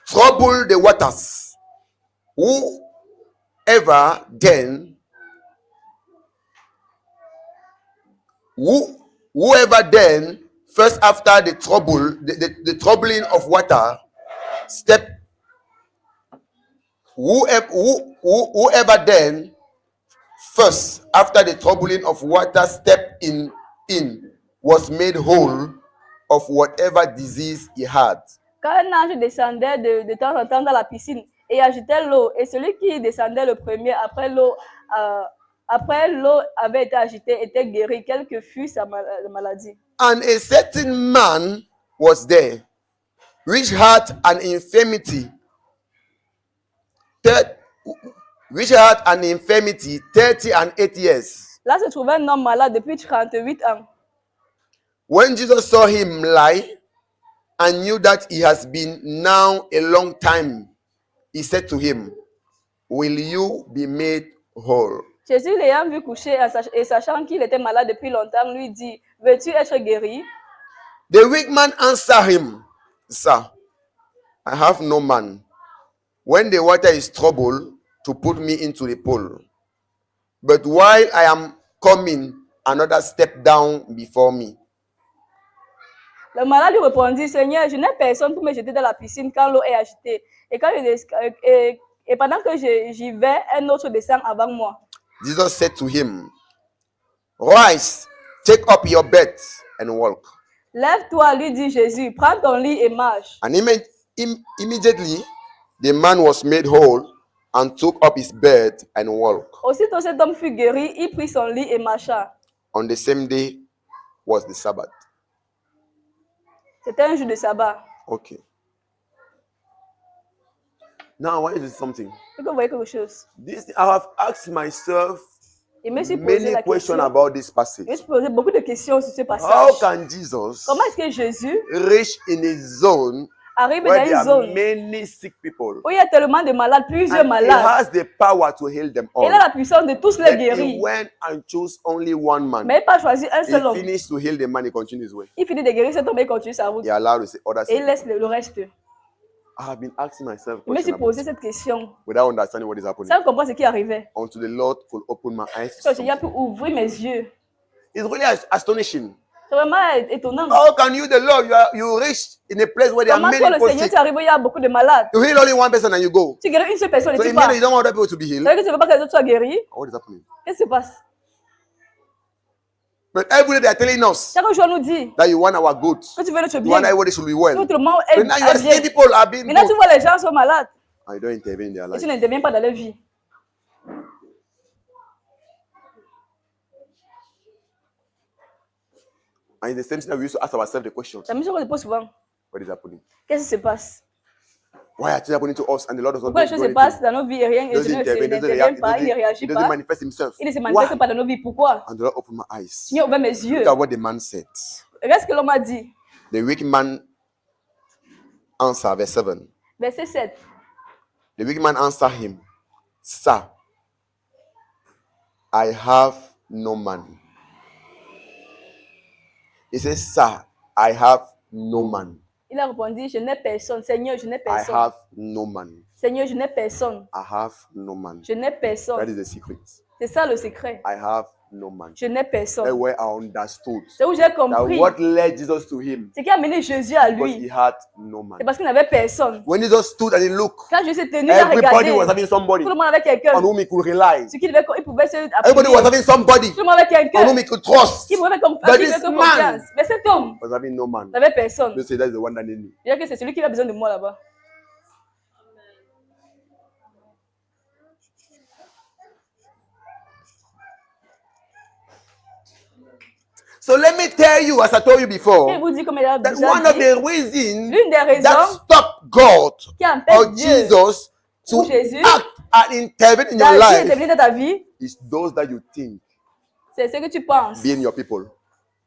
troubled the waters. Whoever then first after the trouble, the troubling of water, whoever then first after the troubling of water stepped in was made whole of whatever disease he had. Quand un ange descendait de temps en temps dans la piscine et agitait l'eau, et celui qui descendait le premier après l'eau avait été agité, était guéri, quelle que fût sa maladie. And a certain man was there, which had an infirmity 30 and 8 years. Là se trouvait un homme malade depuis 38 ans. When Jesus saw him lie and knew that he has been now a long time, he said to him, will you be made whole? Jésus l'ayant vu coucher et sachant qu'il était malade depuis longtemps, lui dit, veux-tu être guéri? The weak man answered him, Sir, I have no man. When the water is troubled, to put me into the pool. But while I am coming, another step down before me. Le malade lui répondit, Seigneur, je n'ai personne pour me jeter dans la piscine quand l'eau est agitée. Et pendant que j'y vais, un autre descend avant moi. Jesus said to him, Rise, take up your bed and walk. Lève-toi, lui dit Jésus, prends ton lit et marche. And immediately the man was made whole and took up his bed and walked. Aussitôt cet homme fut guéri, il prit son lit et marcha. On the same day was the Sabbath. C'était un jour de sabbat. Okay. Now I want you to do something. Est-ce que vous voyez quelque chose? I have asked myself Je me suis posé many la questions question. about this passage. Je me suis posé beaucoup de questions sur ce How passage. can Jesus Comment est-ce que Jésus reach in a zone arrive where dans there une are zone many sick people? où il y a tellement de malades, plusieurs And he malades? has the power to heal them Il all. a la puissance de tous les Then he guérir. went and chose only one man. Mais il n'a pas choisi un seul He homme. finished to heal the man, he continued his way. Il finit de guérir cet homme et il continue sa route. He allowed the others. Et il laisse le reste. I have been asking myself Je me suis questions about posé it cette question without understanding what is happening. sans comprendre ce qui arrivait. Until the Lord could open my eyes. to Parce qu'il a pu something. ouvrir mes yeux. It's really astonishing. C'est vraiment étonnant. How can you, the Lord, you reach in a place where there are Comment many toi, le people Seigneur, sick? tu arrives où il y a beaucoup de malades? You heal only one person and you go. Tu guéris une seule personne et So tu it pars. means you don't want other people to be Ça healed. veut dire que tu ne veux pas que les autres soient guéris? What is happening? Qu'est-ce qui se passe? But every day they are telling us Chaque jour, on nous dit that you want our good. que tu veux notre You bien. want everybody should be well. Tout le monde But now you are est seeing bien. people are being Maintenant, tu good. vois les gens sont malades. And you don't intervene in their Et life. tu n'interviens pas dans leur vie. And it's the same thing that we used to ask ourselves the question. C'est la même chose qu'on se pose souvent. What is happening? Qu'est-ce qui se passe? Why are things happening to us and the Lord does not Pourquoi les do choses se anything? passent dans nos vies et rien et Doesn't Dieu intervene, doesn't n'intervient react, pas, il ne he réagit doesn't pas. manifest himself. Il ne se Why? manifeste pas dans nos vies. Pourquoi? And the Lord opened my eyes. Seigneur, ouvre mes yeux. Look at what the man said. Regarde ce que l'homme a dit. The wicked man answered, verse 7. Verset 7. The wicked man answered him, Sir, I have no man. He says, Sir, I have no man. Il a répondu, je n'ai personne. Seigneur, je n'ai I personne. have no man. Seigneur, je n'ai personne. I have no man. Je n'ai That personne. is the secret. C'est ça le secret. I have no man. Je n'ai That's personne. where I understood C'est où j'ai that compris. what led Jesus to him Ce qui a mené Jésus à because he lui. had no man. C'est parce qu'il n'avait personne. When Jesus stood and he looked, Quand Jésus s'est tenu, il a everybody regardé. was having somebody Tout le monde avait quelqu'un. on whom he could rely. Ce qu'il pouvait se Everybody was appuyer. having somebody Tout le monde avait on quelqu'un. whom he could trust. Qui pouvait But faire this man confiance. Mais cet homme was having no man. n'avait personne. They say that's the one that needed me. Je veux dire que c'est celui qui a besoin de moi là-bas. So let me tell you, as I told you Je before, vous dis comme il a that déjà one of dit, the reasons l'une des that raisons stopped God qui empêche or Dieu Jesus to ou Jésus act and intervene in your d'agir et life de venir dans ta vie, is those that you think c'est ce que tu penses. being your people.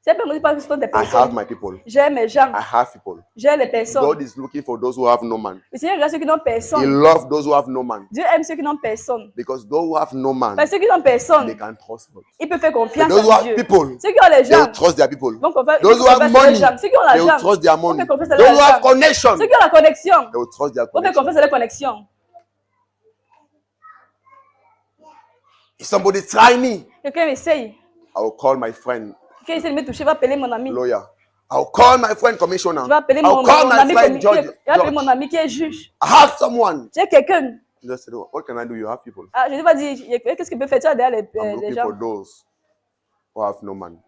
C'est pas que ce sont des I have personnes. my people. J'ai mes gens. I have people. J'ai les personnes. God is looking for those who have no man. Le Seigneur regarde ceux qui n'ont He personne. loves those who have no man. Dieu aime ceux qui n'ont personne. Because those who have no man, Parce que ceux qui n'ont they personne, can trust God. ils peuvent faire But confiance those who en have Dieu. people, Ceux qui ont les they will gens trust their people. vont confiance Those who have en money, les gens. Ceux qui ont they will l'argent trust their vont money. faire confiance à Those who have l'argent. connection, Ceux qui ont la connexion they will trust their vont faire connection. confiance à la connexion. If somebody try me, Quelqu'un essaye. I will call my friend Quelqu'un essaie de me toucher, va appeler mon ami. lawyer. I will call my friend commissioner. Je vais appeler I mon, will call mon my ami friend je vais judge. appeler mon ami qui est juge. I have someone. J'ai quelqu'un. Just said, what can I do? You have people. Ah, Jésus va dire, qu'est-ce qu'il peut faire? Tu as derrière I'm les looking gens. for those who have no man.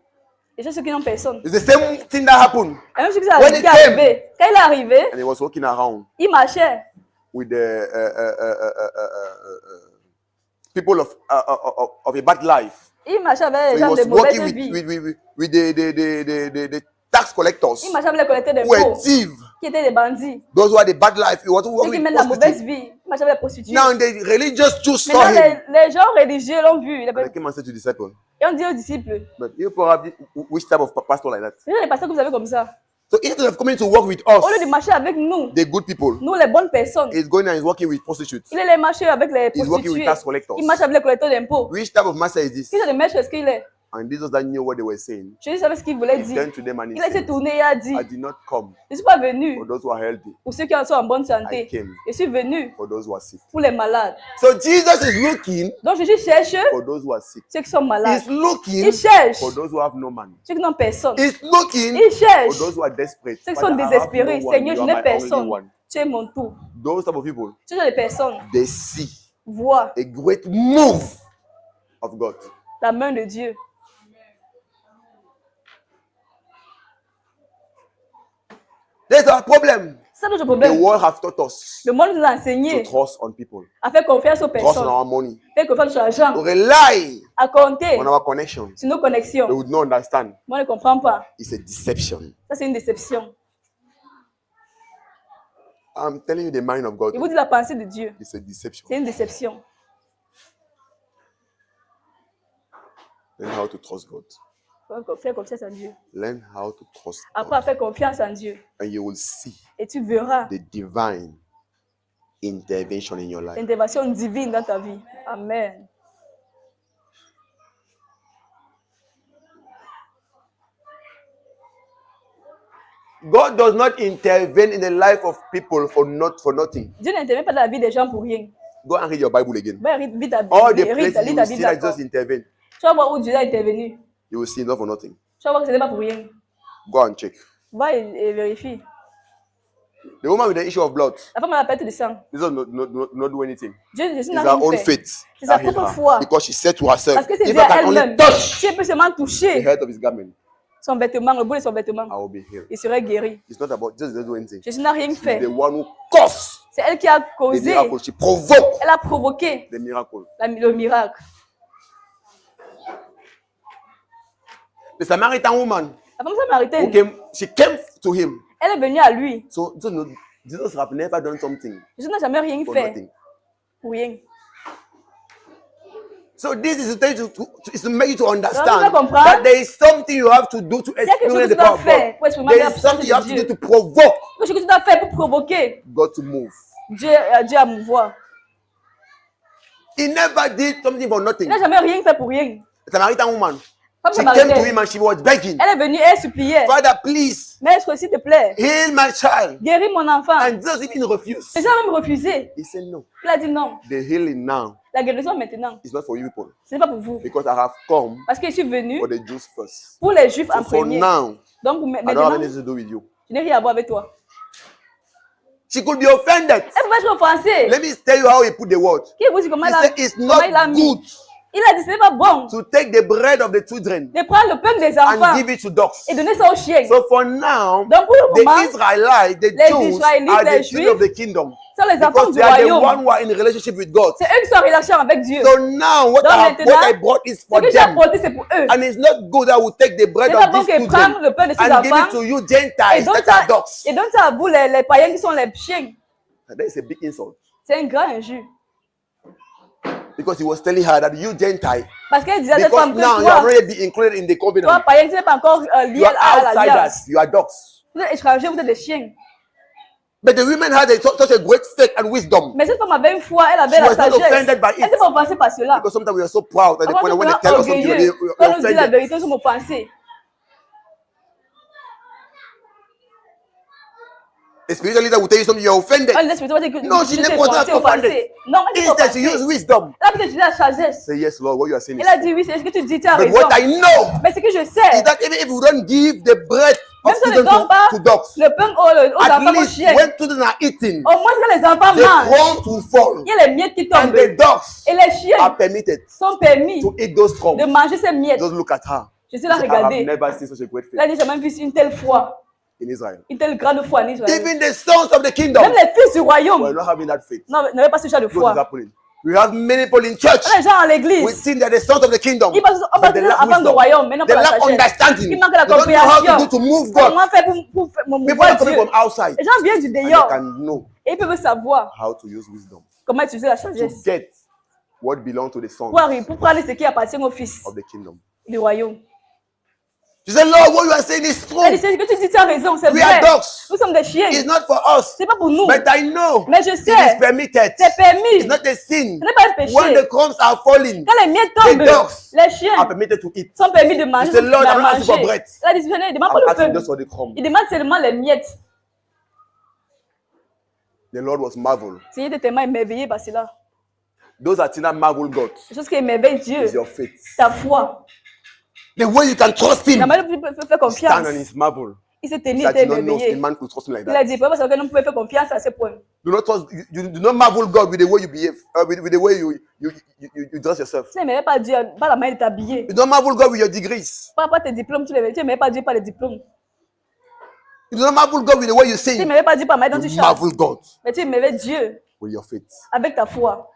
Et j'ai ceux qui n'ont personne. It's the same thing that happened. Et même ce qui When est he arrivé. Quand il est arrivé, And he was walking around il marchait with the people of a bad life. Il marchait avec les So he gens de was mauvaise working vie. with the tax collectors Il marchait avec les collecteurs who were d'impôts, thieves. qui étaient des bandits. Those who had a bad life. He was Ceux qui working mènent with la mauvaise prostitutes. vie, Il marchait avec les prostituées. Now the religious Jews saw Maintenant, him. les gens religieux l'ont vu. And they came and said to the disciples, Et on dit aux disciples, but you probably, which type of pastor like that? c'est les pasteurs que vous avez comme ça. So instead of coming to work with us, Au lieu de marcher avec nous, the good people, nous les bonnes personnes, he's going and he's working with prostitutes. il est marcher avec les He's working with prostituées. tax collectors. Il marche avec les collecteurs d'impôts. Which type of master is this? Quel genre de maître est-ce qu'il est? And Jesus that knew what they were saying. Jésus savait ce qu'il voulait He dire. turned to them and he Il a été said, tourné et a dit, I did not come je ne suis pas venu for those who are healthy. pour ceux qui sont en bonne I santé. came Je suis venu for those who are sick. pour les malades. So Jesus is looking Donc Jésus cherche for those who are sick. ceux qui sont malades. He's looking Il cherche for those who have no money. ceux qui n'ont personne. He's looking Il for cherche those who are desperate. ceux qui Father, sont I have désespérés. no one. Seigneur, You je are n'ai my only personne. one. Tu es mon tout. Those type of people, Ce genre de personnes they see voient a great move of God. la main de Dieu. There's our problem. C'est ça notre The problème. world have taught us Le monde nous a to enseigné trust on people, à faire confiance aux trust on personnes, our money, faire confiance sur l'argent, to rely à compter on our connections. sur nos They connexions. would not understand. Moi, je ne comprends pas. It's a deception. Ça, c'est une déception. I'm telling you the mind of God. Il vous dit la pensée de Dieu. It's a deception. C'est une déception. Learn how to trust God. Faire confiance en Dieu. Learn how to trust Apprends God. à faire confiance en Dieu. And you will see Et tu verras the divine intervention in your life. l'intervention divine dans ta vie. Amen. God does not intervene in the life of people for nothing. Dieu n'intervient pas dans la vie des gens pour rien. Go and read your Bible again. Va lis ta All the Bible. places you Lis ta will see Bible that d'accord. Jesus intervened, Tu vas voir où Dieu a intervenu. you will see not for nothing. Tu vas voir que ce n'est pas pour rien. Go and check. Va et vérifie. The woman with the issue of blood, La femme à la perte de sang. Jesus not do anything. Jésus It's n'a her rien own fait. faith C'est sa that healed propre her. foi. Because she said to herself, Parce que c'est if Dieu I à can only elle-même. touch Si elle peut seulement the toucher head of his garment, son vêtement, le bout de son vêtement, I will be healed. il serait guéri. It's not about Jesus doesn't do anything. Jésus n'a rien She's fait. the one who caused C'est elle qui a the causé. miracle. She provoked Elle a provoqué the miracle. le miracle. The Samaritan woman La femme samaritaine, she came to him. elle est venue à lui. So Jesus have never done something Jésus n'a jamais rien for fait nothing. pour rien. So this is to make you to Donc, understand vous comprendre. that there is something you have to do to Il y a quelque chose experience que tu the power dois of faire God. pour exprimer There la is puissance something you de have to do Dieu. to provoke Quelque chose que tu dois faire pour provoquer God to move. Dieu à mouvoir. He never did something for Il nothing. n'a jamais rien fait pour rien. The Samaritan woman, Femme she came to samaritaine, him and she was begging, elle est venue et elle suppliait. Father, please Maître, s'il te plaît, heal my child. guéris mon enfant. And Jesus even refused. Jésus a même refusé. He said, no, Il a dit non. the healing now La guérison maintenant, is not for you people ce n'est pas pour vous. because I have come Parce que je suis venu for the Jews first. pour les Juifs en So for premier. now, Donc I don't have maintenant, anything to do with you. je n'ai rien à voir avec toi. She could be offended. Elle pouvait être offensée. Let me tell you how he put the word. Qui vous dit comment He il a, said, it's comment il a not mis? good Il a dit ce n'est pas bon to take the bread of the children de prendre le pain des and enfants give it to dogs. et donner ça aux chiens. So for now, Donc pour le the moment, Israelites, the les Jews, Israélites, are les the children of Juifs, the kingdom sont les enfants because du they are the one royaume. who are in relationship with God. C'est eux qui sont en relation avec Dieu. So now what Donc I maintenant, brought is Ce for que j'ai them. apporté, c'est pour eux. And it's not good that we take the bread C'est pas of bon these qu'ils prennent children le pain de ces and give it enfants to you et Gentiles donne that are ça, dogs. et donne ça à vous, les païens qui sont les chiens. That is a big insult. C'est un grand injure. Because he was telling her that you Gentile, Parce qu'elle disait à cette because femme que now you are toi, already included in the toi, covenant. païen, tu n'es pas encore lié You are à l'alliance. outsiders, you are dogs. Vous êtes étrangers, vous êtes des chiens. But the women had such a great faith and wisdom. Mais cette femme avait une foi, elle avait She la was not sagesse. offended by Elle n'était it. pas offensée par cela. Because sometimes we are so proud at the Avant, point nous when they sommes tell us something, orgueilleux. we Quand are on dit la offended. vérité, nous sommes offensés. A spiritual leader will tell you something, you are offended. Quand les spirituels disent que No, she je suis was not offensée, offended. offensée. Non, elle n'est pas Instead, she offensée. used wisdom. Elle a peut-être utilisé la sagesse. Say, yes, Lord, what you are saying is Elle a true. dit oui, c'est ce que tu dis, tu as But raison. what I know Mais ce que je sais, is that even if we don't give the bread même of si on ne children donne pas to dogs, le pain aux at enfants, aux least chiens, when children are eating, au moins quand les enfants the mangent, crumbs will fall. il y a les miettes qui And tombent. the dogs Et les chiens are permitted sont permis to eat those de crumbs. manger ces miettes. Just look at her. Je suis là, I have regardez. never seen such a great Là, faith j'ai jamais vu une telle foi, in Israel. une telle grande foi en Israël. Even the sons of the kingdom Même les fils du were royaume not having that faith. n'avaient pas ce genre de What is foi. happening? We have many people in church. On a des gens à We l'église. think they're the sons of the kingdom. Ils pensent But they lack avant le wisdom. royaume, mais non They pas la lack sagesse. understanding. Ils manquent la They don't know how to compréhension. do to move God. Comment faire pour People mouvoir are coming Dieu? from outside. Les gens viennent du And they dehors can know et ils peuvent savoir how to use wisdom comment utiliser la to sagesse get what belongs to the sons pour prendre ce qui appartient au fils of the kingdom. du royaume. You say, Lord, what you are saying is true. Elle dit, ce que tu dis, tu as raison, c'est We are vrai. dogs. Nous sommes des chiens. It's not for us. C'est pas pour nous. But I know Mais je it is sais, permitted. c'est permis. It's not a sin. Ce n'est pas un péché. When the crumbs are falling, Quand les miettes tombent, the dogs les are chiens permitted to eat. sont permis de manger. You say, Lord, I'm not asking for manger. bread. Là, il dit, Seigneur, il demande I'm pas le asking pain. just for the crumb. Il demande seulement les miettes. The Lord was marveled. Seigneur était tellement émerveillé par cela. Those that did marvel God La chose qui émerveille Dieu, is your faith. ta foi. The way you can trust La Him, manière dont tu peux faire confiance. stand on His marvel. Il s'est tenu, il That était you don't know if a émerveillé. man could trust Him like Il a that. dit, pourquoi parce que nous pouvons faire confiance à ce point. Do not trust. You do not marvel God with the way you behave, with the way you dress yourself. Tu n'aimerais pas Dieu par la manière de t'habiller. You don't marvel God with your degrees. Pas tes diplômes, tu n'aimerais pas Dieu par les diplômes. You do not marvel God with the way you Tu sing. n'aimerais pas Dieu par la manière dont tu You chantes. marvel God Mais tu aimerais Dieu with your faith. avec ta foi.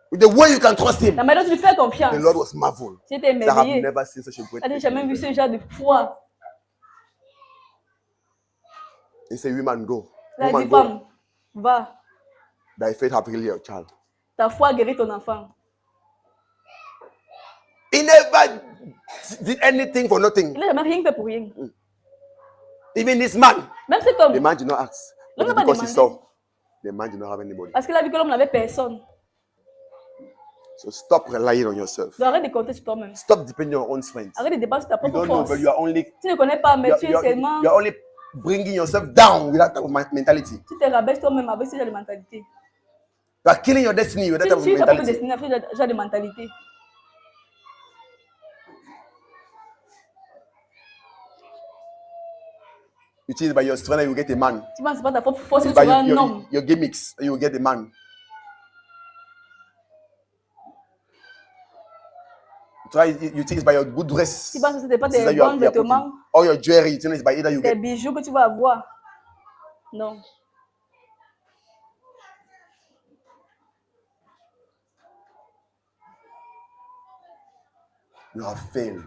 With the way you can trust Him. La manière dont tu fais confiance. The Lord was marveled. J'étais I have émerveillé. never seen such a great Je n'ai faith. jamais vu ce genre de foi. He said, woman, go. Il a dit, Woman, go. femme, va. Thy faith have healed your child. Ta foi guérit ton enfant. He never did anything for nothing. Il n'a jamais rien fait pour rien. Even this man. Même cet The homme, man did not ask. L'homme But n'a pas because he demandé. saw, the man did not have anybody. parce qu'il a vu que l'homme n'avait personne. So stop relying on yourself. Donc arrête de compter sur toi-même. Stop depending on your own strength. Arrête de dépendre sur ta You propre don't know, force. but you are only Tu ne connais pas, mais tu es seulement... you're only bringing yourself down with that type of mentality. Tu te rabaisses toi-même avec ce genre de mentalité. You are killing your destiny with that Tu type of es ta propre mentality. destinée avec ce genre de mentalité. You think by your strength you will get a man. Tu penses pas ta propre force que It's tu by auras un homme. your gimmicks you will get a man. You think it's by your good dress. Tu penses que ce n'est pas This is tes that you are bons putting. vêtements, All your jewelry, you think it's by either you tes get. bijoux que tu vas avoir. Non. You have failed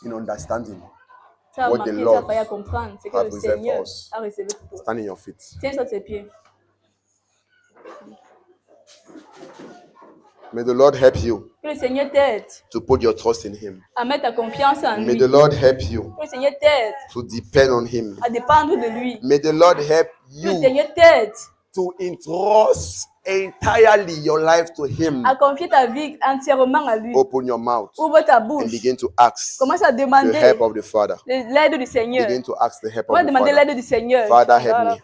in understanding. Tu as What the manqué, tu as Lord failli à comprendre ce que have le reserved Seigneur for us. a réservé pour toi. Stand in your feet. Tiens sur tes pieds. May the Lord help you Que le Seigneur t'aide to put your trust in Him. à mettre ta confiance en May lui. the Lord help you Que le Seigneur t'aide to depend on Him. à dépendre de lui. May the Lord help Que le you Seigneur t'aide to entrust entirely your life to Him. à confier ta vie entièrement à lui. Open your mouth Ouvre ta and bouche. begin to ask Commence à the demander help of the Father. l'aide du Seigneur. Begin to ask the help On va of the demander Father. l'aide du Seigneur. Father, help me.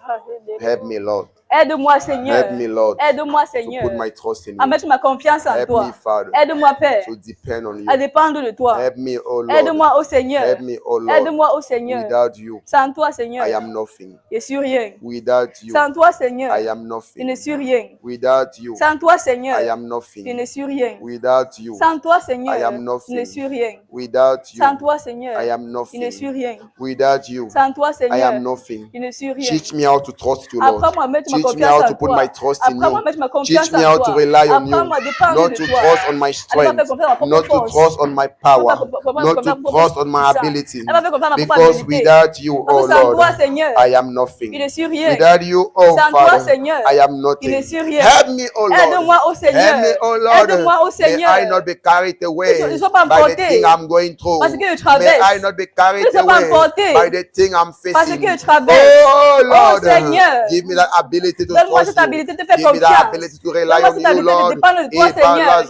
Help me, Lord. Aide-moi, Seigneur. Help me, Lord, Aide-moi, to Seigneur, put my trust in à you. mettre ma confiance en Help toi. me, Father, Aide-moi, Père, to depend on à you. dépendre de toi. Help me, oh Lord. Aide-moi, au Seigneur. Help me, oh Lord. Aide-moi, au Seigneur. Without you, Sans toi, Seigneur, I am nothing. je suis rien. Without you, Sans toi, Seigneur, I am je ne nothing. suis rien. Without you, Sans toi, I Seigneur, am je ne nothing. suis rien. Without you, Sans toi, I Seigneur, am je ne nothing. suis rien. Without you, Sans toi, Seigneur, I am je ne suis nothing. rien. Without you, Sans toi, I Seigneur, am nothing. je ne suis rien. Teach me how to trust you, Lord. Apprends-moi à mettre ma Teach me confiance how en to put toi. my trust in Apprends-moi à you. mettre ma confiance Teach me en how toi. to rely on you. Apprends-moi à dépendre Not de to toi. trust on my Elle va strength. faire confiance à ma propre Not to force. trust on my power. Elle va faire Not to confiance trust on my à ma ability. Elle va faire confiance à ma propre Because habilité. without you, Parce oh que sans Lord, toi, Seigneur, I am je nothing. ne suis rien. Without you, oh Sans toi, Father, Seigneur, I am je ne nothing. suis rien. Help me, oh Lord. Aide-moi, oh Seigneur. Help me, oh Lord. Aide-moi, oh May Seigneur. I not be carried away Que je ne sois pas by the emporté thing I'm going through. parce que je May traverse. I not be carried Que je ne sois pas away emporté by the thing I'm parce facing. que je traverse. Oh Lord, Oh Seigneur, give me that ability to donne-moi trust cette you. habilité de faire Give me that confiance. ability to rely Donne-moi on cette you, habilité de Lord. dépendre de toi, Seigneur.